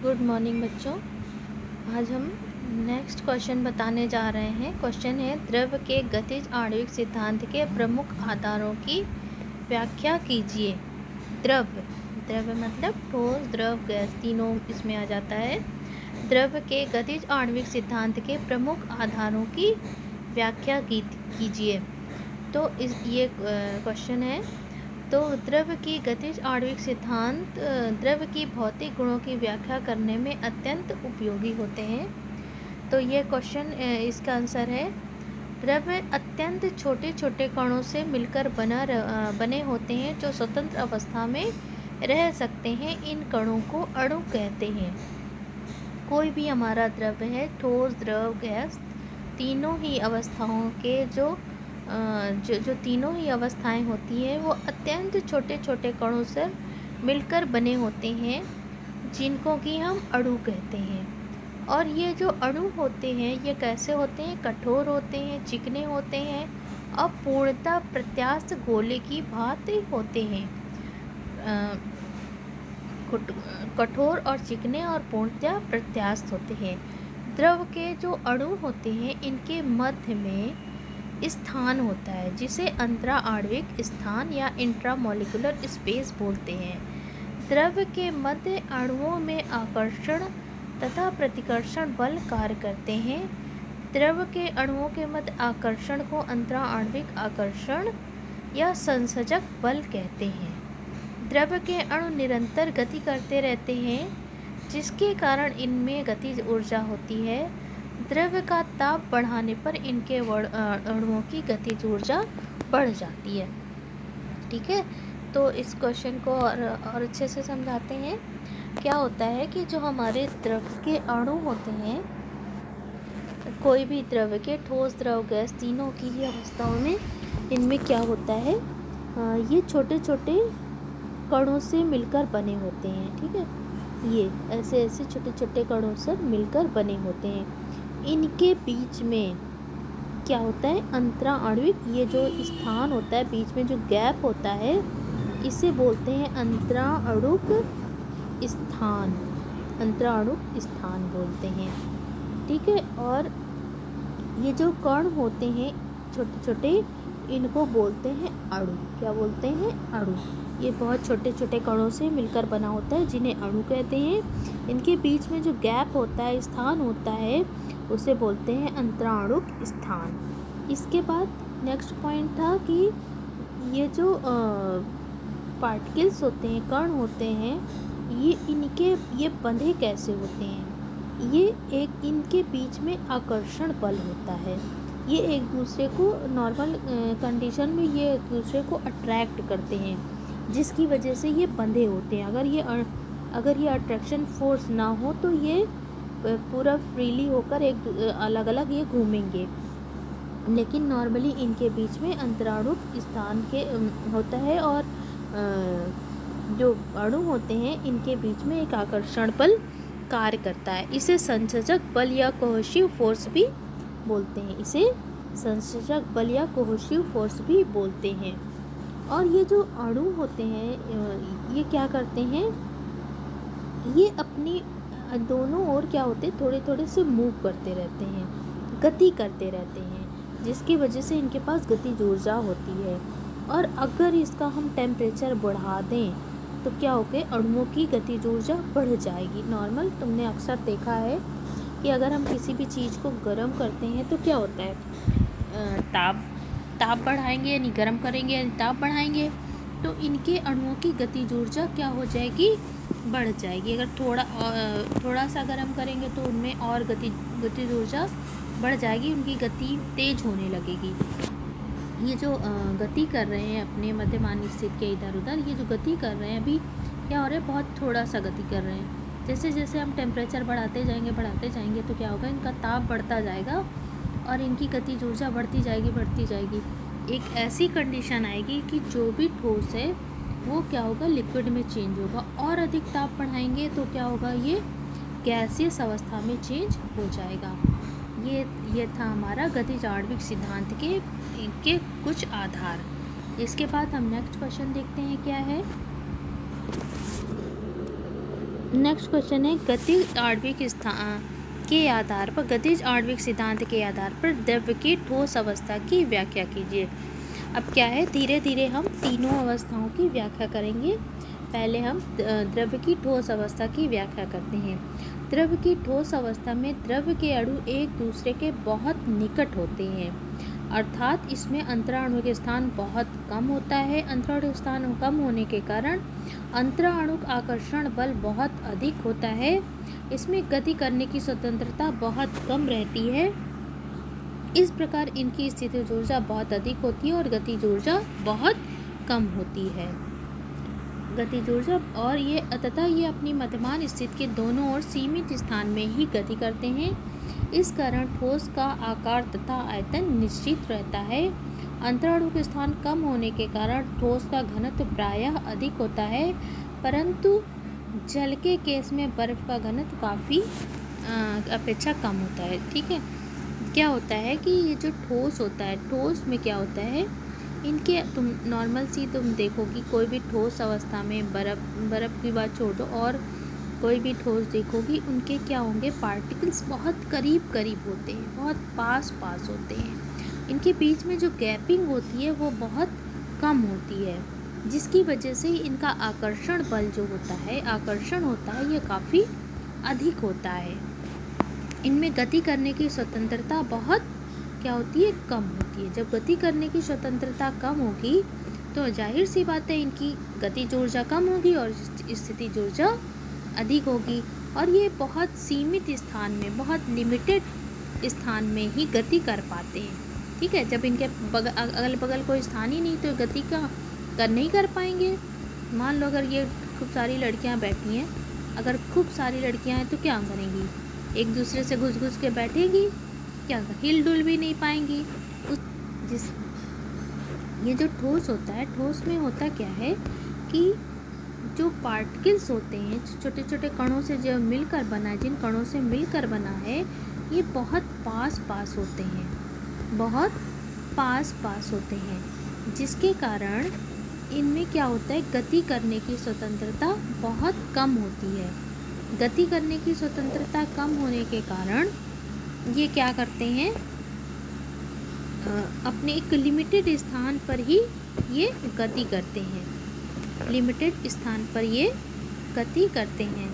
Good morning बच्चों। आज हम नेक्स्ट क्वेश्चन बताने जा रहे हैं। क्वेश्चन है, द्रव के गतिज आणविक सिद्धांत के प्रमुख आधारों की व्याख्या कीजिए। द्रव द्रव मतलब ठोस, द्रव, गैस, तीनों इसमें आ जाता है। द्रव के गतिज आणविक सिद्धांत के प्रमुख आधारों की व्याख्या कीजिए। तो ये क्वेश्चन है। तो द्रव की गतिज आणविक सिद्धांत द्रव की भौतिक गुणों की व्याख्या करने में अत्यंत उपयोगी होते हैं। तो ये क्वेश्चन, इसका आंसर है, द्रव अत्यंत छोटे छोटे कणों से मिलकर बने होते हैं जो स्वतंत्र अवस्था में रह सकते हैं। इन कणों को अणु कहते हैं। कोई भी हमारा द्रव है, ठोस, द्रव, गैस, तीनों ही अवस्थाओं के जो तीनों ही अवस्थाएं होती हैं वो अत्यंत छोटे छोटे कणों से मिलकर बने होते हैं, जिनको कि हम अणु कहते हैं। और ये जो अणु होते हैं ये कैसे होते हैं? कठोर होते हैं, चिकने होते हैं और पूर्णतः प्रत्यास्थ गोले की भांति होते हैं। कठोर और चिकने और पूर्णतः प्रत्यास्थ होते हैं। द्रव के जो अणु होते हैं इनके मध्य में स्थान होता है जिसे अंतरा आणविक स्थान या इंट्रामोलिकुलर स्पेस बोलते हैं। द्रव के मध्य अणुओं में आकर्षण तथा प्रतिकर्षण बल कार्य करते हैं। द्रव के अणुओं के मध्य आकर्षण को अंतरा आणविक आकर्षण या संसर्जक बल कहते हैं। द्रव के अणु निरंतर गति करते रहते हैं जिसके कारण इनमें गतिज ऊर्जा होती है। द्रव का ताप बढ़ाने पर इनके अणुओं की गतिज ऊर्जा बढ़ जाती है। ठीक है, तो इस क्वेश्चन को और अच्छे से समझाते हैं। क्या होता है कि जो हमारे द्रव के अणु होते हैं, कोई भी द्रव के, ठोस, द्रव, गैस, तीनों की ही अवस्थाओं में इनमें क्या होता है, ये छोटे छोटे कणों से मिलकर बने होते हैं। ठीक है, ये ऐसे ऐसे छोटे छोटे कणों से मिलकर बने होते हैं। इनके बीच में क्या होता है? अंतरा आणविक, ये जो स्थान होता है, बीच में जो गैप होता है, इसे बोलते हैं अंतरा अणुक स्थान। अंतरा अणुक स्थान बोलते हैं। ठीक है, और ये जो कण होते हैं छोटे छोटे, इनको बोलते हैं अणु। क्या बोलते हैं? अणु। ये बहुत छोटे छोटे कणों से मिलकर बना होता है जिन्हें अणु कहते हैं। इनके बीच में जो गैप होता है, स्थान होता है, उसे बोलते हैं अंतराणुक स्थान। इसके बाद नेक्स्ट पॉइंट था कि ये जो पार्टिकल्स होते हैं, कण होते हैं, ये बंधे कैसे होते हैं? ये इनके बीच में आकर्षण बल होता है। ये एक दूसरे को नॉर्मल कंडीशन में ये एक दूसरे को अट्रैक्ट करते हैं, जिसकी वजह से ये बंधे होते हैं। अगर ये अट्रैक्शन फोर्स ना हो तो ये पूरा फ्रीली होकर एक अलग अलग ये घूमेंगे। लेकिन नॉर्मली इनके बीच में अंतराणुक स्थान के होता है, और जो अणु होते हैं इनके बीच में एक आकर्षण बल कार्य करता है। इसे संसर्जक बल या कोहेसिव फोर्स भी बोलते हैं। इसे संसर्जक बल या कोहेसिव फोर्स भी बोलते हैं। और ये जो अणु होते हैं ये क्या करते हैं? ये अपनी दोनों ओर क्या होते हैं, थोड़े थोड़े से मूव करते रहते हैं, गति करते रहते हैं, जिसकी वजह से इनके पास गतिज ऊर्जा होती है। और अगर इसका हम टेम्परेचर बढ़ा दें तो क्या होगा? अणुओं की गतिज ऊर्जा बढ़ जाएगी। नॉर्मल तुमने अक्सर देखा है कि अगर हम किसी भी चीज़ को गर्म करते हैं तो क्या होता है, ताप बढ़ाएंगे यानी गर्म करेंगे यानी ताप बढ़ाएंगे, तो इनके अणुओं की गतिज ऊर्जा क्या हो जाएगी? बढ़ जाएगी। अगर थोड़ा सा गर्म करेंगे तो उनमें और गतिज ऊर्जा बढ़ जाएगी, उनकी गति तेज होने लगेगी। ये जो गति कर रहे हैं अपने मध्यमान स्थिति के इधर उधर, ये जो गति कर रहे हैं, अभी क्या हो रहा है, बहुत थोड़ा सा गति कर रहे हैं। जैसे जैसे हम टेम्परेचर बढ़ाते जाएंगे तो क्या होगा, इनका ताप बढ़ता जाएगा और इनकी गतिज ऊर्जा बढ़ती जाएगी। एक ऐसी कंडीशन आएगी कि जो भी ठोस है वो क्या होगा, लिक्विड में चेंज होगा। और अधिक ताप बढ़ाएंगे तो क्या होगा, ये गैसियस अवस्था में चेंज हो जाएगा। ये था हमारा गतिज आणविक सिद्धांत के कुछ आधार। इसके बाद हम नेक्स्ट क्वेश्चन देखते हैं क्या है। नेक्स्ट क्वेश्चन है, गतिज आणविक के आधार पर, गतिज आणविक सिद्धांत के आधार पर द्रव्य की ठोस अवस्था की व्याख्या कीजिए। अब क्या है, धीरे धीरे हम तीनों अवस्थाओं की व्याख्या करेंगे। पहले हम द्रव्य की ठोस अवस्था की व्याख्या करते हैं। द्रव्य की ठोस अवस्था में द्रव्य के अणु एक दूसरे के बहुत निकट होते हैं, अर्थात इसमें अंतराणु के स्थान बहुत कम होता है। अंतराणु स्थान कम होने के कारण अंतराणुक आकर्षण बल बहुत अधिक होता है। इसमें गति करने की स्वतंत्रता बहुत कम रहती है। इस प्रकार इनकी स्थितिज ऊर्जा बहुत अधिक होती है और गतिज ऊर्जा बहुत कम होती है। गतिज ऊर्जा और ये तथा ये अपनी मध्यमान स्थिति के दोनों ओर सीमित स्थान में ही गति करते हैं। इस कारण ठोस का आकार तथा आयतन निश्चित रहता है। अंतराणु के स्थान कम होने के कारण ठोस का घनत्व प्रायः अधिक होता है, परंतु जल के केस में बर्फ का घनत्व काफ़ी अपेक्षा कम होता है। ठीक है, क्या होता है कि ये जो ठोस होता है, ठोस में क्या होता है, इनके तुम नॉर्मल सी तुम देखोगी कोई भी ठोस अवस्था में, बर्फ़ की बात छोड़ो और कोई भी ठोस देखोगी, उनके क्या होंगे, पार्टिकल्स बहुत करीब करीब होते हैं, बहुत पास पास होते हैं। इनके बीच में जो गैपिंग होती है वो बहुत कम होती है, जिसकी वजह से इनका आकर्षण बल जो होता है, आकर्षण होता है, ये काफ़ी अधिक होता है। इनमें गति करने की स्वतंत्रता बहुत क्या होती है, कम होती है। जब गति करने की स्वतंत्रता कम होगी तो जाहिर सी बात है इनकी गतिज ऊर्जा कम होगी और स्थितिज ऊर्जा अधिक होगी, और ये बहुत सीमित स्थान में, बहुत लिमिटेड स्थान में ही गति कर पाते हैं। ठीक है, जब इनके अगल बगल कोई स्थान ही नहीं तो गति का नहीं कर पाएंगे। मान लो अगर ये खूब सारी लड़कियां बैठी हैं, अगर खूब सारी लड़कियां हैं तो क्या करेंगी, एक दूसरे से घुस घुस के बैठेगी, क्या हिल डुल भी नहीं पाएंगी। ये जो ठोस होता है, ठोस में होता क्या है कि जो पार्टिकल्स होते हैं, छोटे छोटे कणों से जो मिलकर बना है, जिन कणों से मिलकर बना है, ये बहुत पास पास होते हैं, बहुत पास पास होते हैं, जिसके कारण इनमें क्या होता है, गति करने की स्वतंत्रता बहुत कम होती है। गति करने की स्वतंत्रता कम होने के कारण ये क्या करते हैं, अपने एक लिमिटेड स्थान पर ही ये गति करते हैं, लिमिटेड स्थान पर ये गति करते हैं।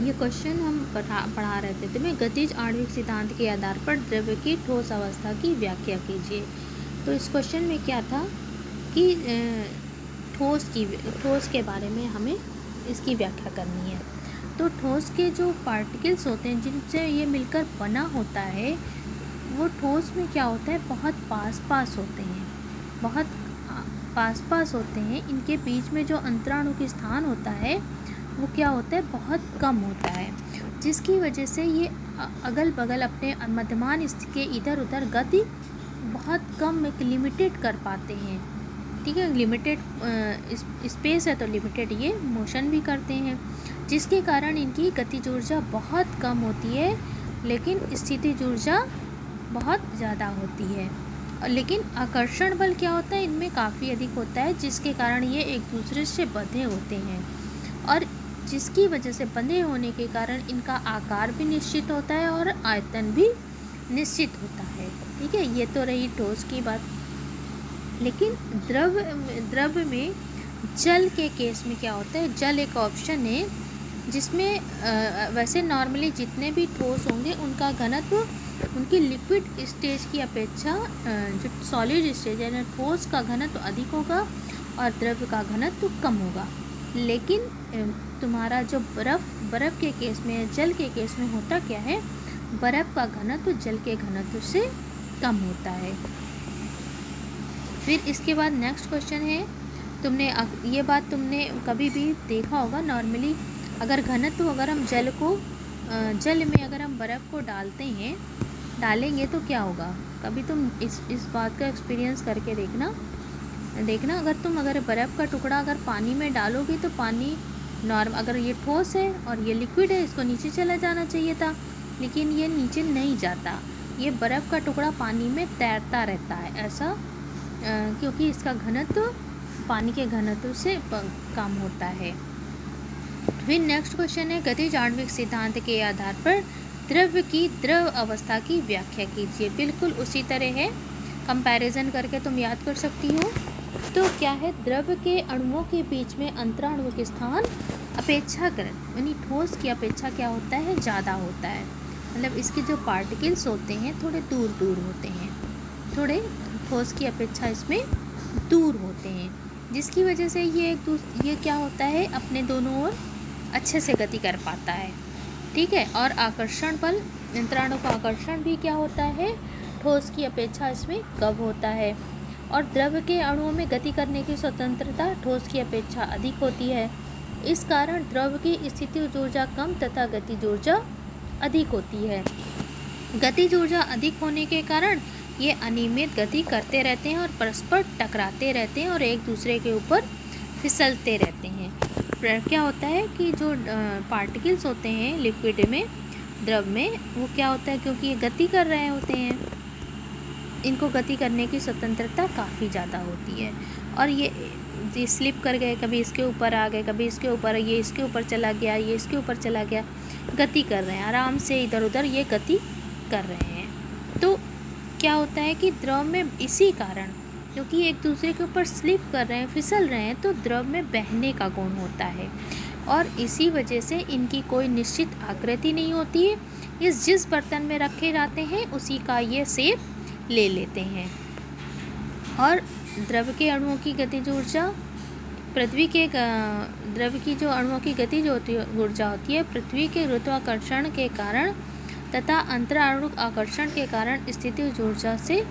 ये क्वेश्चन हम पढ़ा रहे थे तुम्हें, गतिज आणविक सिद्धांत के आधार पर द्रव्य की ठोस अवस्था की व्याख्या कीजिए। तो इस क्वेश्चन में क्या था कि ठोस के बारे में हमें इसकी व्याख्या करनी है। तो ठोस के जो पार्टिकल्स होते हैं जिनसे ये मिलकर बना होता है, वो ठोस में क्या होता है, बहुत पास पास होते हैं, बहुत पास पास होते हैं। इनके बीच में जो अंतराणु के स्थान होता है वो क्या होता है, बहुत कम होता है, जिसकी वजह से ये अगल बगल अपने मध्यमान स्थिति के इधर उधर गति बहुत कम, एक लिमिटेड कर पाते हैं। ठीक है, लिमिटेड स्पेस है तो लिमिटेड ये मोशन भी करते हैं, जिसके कारण इनकी गतिज ऊर्जा बहुत कम होती है, लेकिन स्थितिज ऊर्जा बहुत ज़्यादा होती है। लेकिन आकर्षण बल क्या होता है, इनमें काफ़ी अधिक होता है, जिसके कारण ये एक दूसरे से बंधे होते हैं, और जिसकी वजह से बंधे होने के कारण इनका आकार भी निश्चित होता है और आयतन भी निश्चित होता है। ठीक है, ये तो रही ठोस की बात। लेकिन द्रव्य में जल के केस में क्या होता है, जल एक ऑप्शन है जिसमें वैसे नॉर्मली जितने भी ठोस होंगे उनका घनत्व उनकी लिक्विड स्टेज की अपेक्षा जो सॉलिड स्टेज है, ठोस का घनत्व अधिक होगा और द्रव्य का घनत्व कम होगा। लेकिन तुम्हारा जो बर्फ़ के केस में, जल के केस में होता क्या है, बर्फ़ का घनत्व जल के घनत्व से कम होता है। फिर इसके बाद नेक्स्ट क्वेश्चन है, ये बात तुमने कभी भी देखा होगा, नॉर्मली अगर घनत्व, अगर हम जल में अगर हम बर्फ़ को डालेंगे तो क्या होगा, कभी तुम इस बात का एक्सपीरियंस करके देखना। अगर बर्फ़ का टुकड़ा अगर पानी में डालोगे तो पानी अगर ये ठोस है और ये लिक्विड है, इसको नीचे चला जाना चाहिए था, लेकिन ये नीचे नहीं जाता, ये बर्फ़ का टुकड़ा पानी में तैरता रहता है, ऐसा क्योंकि इसका घनत्व पानी के घनत्व से कम होता है। फिर नेक्स्ट क्वेश्चन है, गतिज आणविक सिद्धांत के आधार पर द्रव्य की द्रव अवस्था की व्याख्या कीजिए। बिल्कुल उसी तरह है, कंपैरिजन करके तुम याद कर सकती हो। तो क्या है, द्रव्य के अणुओं के बीच में अंतराणु स्थान अपेक्षाकृत यानी ठोस की अपेक्षा क्या होता है, ज़्यादा होता है। मतलब इसके जो पार्टिकल्स होते हैं थोड़े दूर दूर होते हैं, थोड़े ठोस की अपेक्षा इसमें दूर होते हैं, जिसकी वजह से ये क्या होता है, अपने दोनों ओर अच्छे से गति कर पाता है। ठीक है। और आकर्षण बल, अंतराणु का आकर्षण भी क्या होता है, ठोस की अपेक्षा इसमें कम होता है। और द्रव्य के अणुओं में गति करने की स्वतंत्रता ठोस की अपेक्षा अधिक होती है। इस कारण द्रव्य की स्थितिज ऊर्जा कम तथा गतिज ऊर्जा अधिक होती है। गतिज ऊर्जा अधिक होने के कारण ये अनियमित गति करते रहते हैं और परस्पर टकराते रहते हैं और एक दूसरे के ऊपर फिसलते रहते हैं। क्या होता है कि जो पार्टिकल्स होते हैं लिक्विड में, द्रव में, वो क्या होता है, क्योंकि ये गति कर रहे होते हैं, इनको गति करने की स्वतंत्रता काफ़ी ज़्यादा होती है। और ये स्लिप कर गए, कभी इसके ऊपर आ गए, कभी इसके ऊपर, ये इसके ऊपर चला गया, ये इसके ऊपर चला गया, गति कर रहे हैं आराम से, इधर उधर ये गति कर रहे हैं। तो क्या होता है कि द्रव में इसी कारण, क्योंकि एक दूसरे के ऊपर स्लिप कर रहे हैं, फिसल रहे हैं, तो द्रव में बहने का गुण होता है और इसी वजह से इनकी कोई निश्चित आकृति नहीं होती है। इस जिस बर्तन में रखे जाते हैं उसी का ये शेप ले लेते हैं। और द्रव के अणुओं की गतिज ऊर्जा, पृथ्वी के द्रव की जो अणुओं की गतिज ऊर्जा होती है पृथ्वी के गुरुत्वाकर्षण के कारण तथा अंतराणु आकर्षण के कारण स्थितिज ऊर्जा से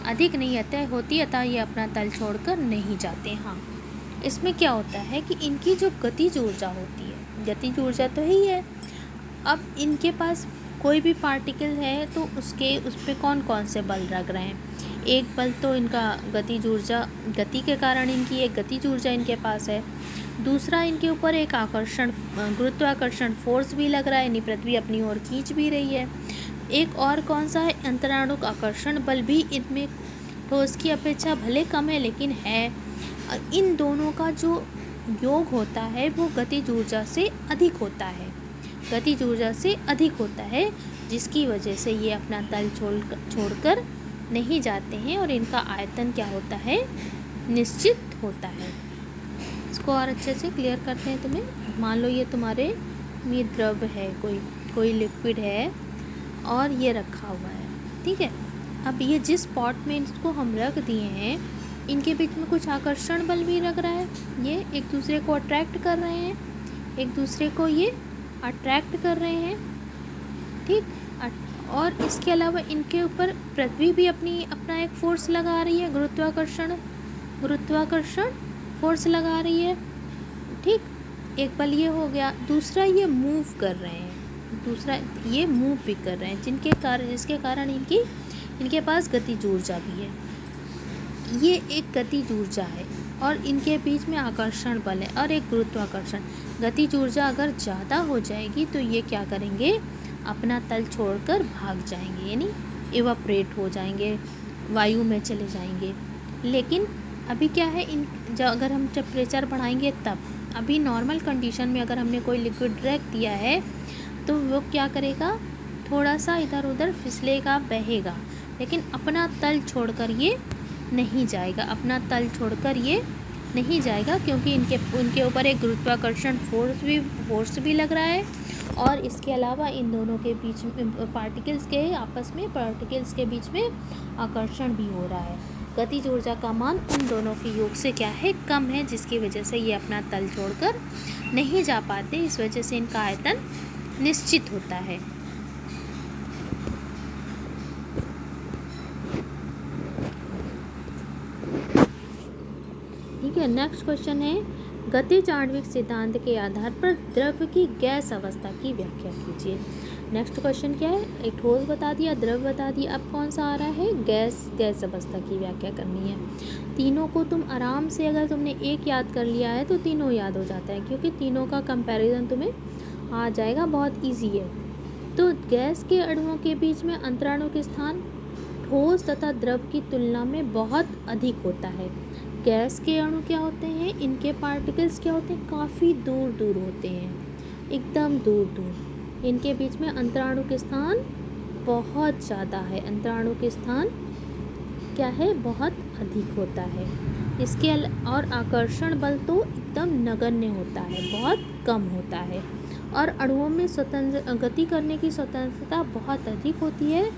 अधिक नहीं होती, अतः ये अपना तल छोड़कर नहीं जाते। हाँ, इसमें क्या होता है कि इनकी जो गतिज ऊर्जा होती है, गतिज ऊर्जा तो ही है, अब इनके पास कोई भी पार्टिकल है तो उस पर कौन कौन से बल लग रहे हैं। एक बल तो इनका गतिज ऊर्जा, गति के कारण इनकी एक गतिज ऊर्जा इनके पास है। दूसरा, इनके ऊपर एक आकर्षण, गुरुत्वाकर्षण फोर्स भी लग रहा है, यानी पृथ्वी अपनी ओर खींच भी रही है। एक और कौन सा है, अंतराणु आकर्षण बल भी इनमें ठोस की अपेक्षा भले कम है लेकिन है। इन दोनों का जो योग होता है वो गतिज ऊर्जा से अधिक होता है, गतिज ऊर्जा से अधिक होता है, जिसकी वजह से ये अपना तल छोड़कर नहीं जाते हैं और इनका आयतन क्या होता है, निश्चित होता है। इसको और अच्छे से क्लियर करते हैं तुम्हें। मान लो ये तुम्हारे ये द्रव है, कोई लिक्विड है और ये रखा हुआ है, ठीक है। अब ये जिस पॉट में इसको हम रख दिए हैं, इनके बीच में कुछ आकर्षण बल भी लग रहा है, ये एक दूसरे को अट्रैक्ट कर रहे हैं, एक दूसरे को ये अट्रैक्ट कर रहे हैं, ठीक। और इसके अलावा इनके ऊपर पृथ्वी भी अपना एक फोर्स लगा रही है, गुरुत्वाकर्षण फोर्स लगा रही है, ठीक। एक बल ये हो गया। दूसरा, ये मूव कर रहे हैं, दूसरा ये मूव भी कर रहे हैं, जिसके कारण इनके पास गतिज ऊर्जा भी है। ये एक गतिज ऊर्जा है और इनके बीच में आकर्षण बल है और एक गुरुत्वाकर्षण। गतिज ऊर्जा अगर ज़्यादा हो जाएगी तो ये क्या करेंगे, अपना तल छोड़कर भाग जाएंगे, यानी इवापरेट हो जाएंगे, वायु में चले जाएंगे। लेकिन अभी क्या है, अगर हम टेम्परेचर बढ़ाएंगे तब, अभी नॉर्मल कंडीशन में अगर हमने कोई लिक्विड रख दिया है तो वो क्या करेगा, थोड़ा सा इधर उधर फिसलेगा, बहेगा, लेकिन अपना तल छोड़कर ये नहीं जाएगा, अपना तल छोड़कर ये नहीं जाएगा, क्योंकि उनके ऊपर एक गुरुत्वाकर्षण फोर्स भी लग रहा है और इसके अलावा इन दोनों के बीच में पार्टिकल्स के बीच में आकर्षण भी हो रहा है। गतिज ऊर्जा का मान उन दोनों के योग से क्या है, कम है, जिसकी वजह से ये अपना तल छोड़कर नहीं जा पाते। इस वजह से इनका आयतन निश्चित होता है। ठीक है, नेक्स्ट क्वेश्चन है, गतिज आणविक सिद्धांत के आधार पर द्रव्य की गैस अवस्था की व्याख्या कीजिए। नेक्स्ट क्वेश्चन क्या है, एक ठोस बता दिया, द्रव बता दिया, अब कौन सा आ रहा है, गैस अवस्था की व्याख्या करनी है। तीनों को तुम आराम से, अगर तुमने एक याद कर लिया है तो तीनों याद हो जाता है, क्योंकि तीनों का कंपैरिजन तुम्हें आ जाएगा, बहुत ईजी है। तो गैस के अणुओं के बीच में अंतराणु के स्थान ठोस तथा द्रव की तुलना में बहुत अधिक होता है। गैस के अणु क्या होते हैं, इनके पार्टिकल्स क्या होते हैं, काफ़ी दूर दूर होते हैं, एकदम दूर दूर। इनके बीच में अंतराणु के स्थान बहुत ज़्यादा है, अंतराणु के स्थान क्या है, बहुत अधिक होता है। इसके और आकर्षण बल तो एकदम नगण्य होता है, बहुत कम होता है। और अणुओं में स्वतंत्र गति करने की स्वतंत्रता बहुत अधिक होती है,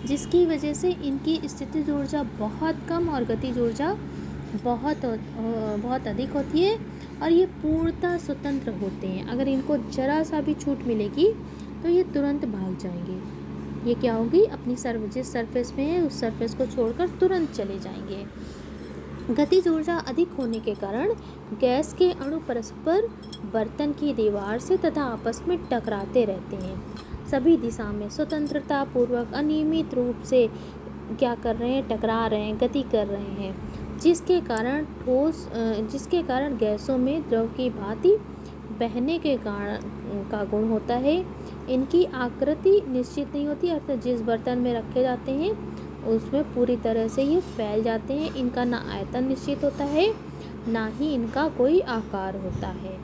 जिसकी वजह से इनकी स्थितिज ऊर्जा बहुत कम और गतिज ऊर्जा बहुत अधिक होती है। और ये पूर्णतः स्वतंत्र होते हैं, अगर इनको जरा सा भी छूट मिलेगी तो ये तुरंत भाग जाएंगे। ये क्या होगी, अपनी जिस सरफेस में है उस सरफेस को छोड़कर तुरंत चले जाएंगे। गतिज ऊर्जा अधिक होने के कारण गैस के अणु परस्पर बर्तन की दीवार से तथा आपस में टकराते रहते हैं, सभी दिशा में स्वतंत्रता पूर्वक अनियमित रूप से क्या कर रहे हैं, टकरा रहे हैं, गति कर रहे हैं, जिसके कारण गैसों में द्रव की भांति बहने के कारण का गुण होता है। इनकी आकृति निश्चित नहीं होती, अर्थात जिस बर्तन में रखे जाते हैं उसमें पूरी तरह से ये फैल जाते हैं। इनका ना आयतन निश्चित होता है, ना ही इनका कोई आकार होता है।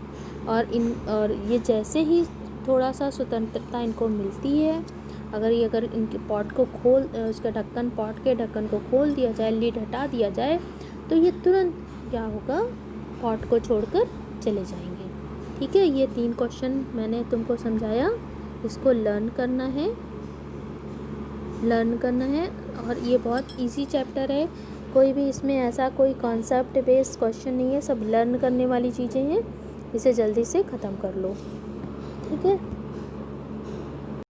और ये जैसे ही थोड़ा सा स्वतंत्रता इनको मिलती है, अगर इनके पॉट को उसका पॉट के ढक्कन को खोल दिया जाए, लिड हटा दिया जाए, तो ये तुरंत क्या होगा, पॉट को छोड़कर चले जाएंगे। ठीक है, ये 3 क्वेश्चन मैंने तुमको समझाया, इसको लर्न करना है। और ये बहुत इजी चैप्टर है, कोई भी इसमें ऐसा कोई कॉन्सेप्ट बेस्ड क्वेश्चन नहीं है, सब लर्न करने वाली चीज़ें हैं। इसे जल्दी से ख़त्म कर लो। ठीक है।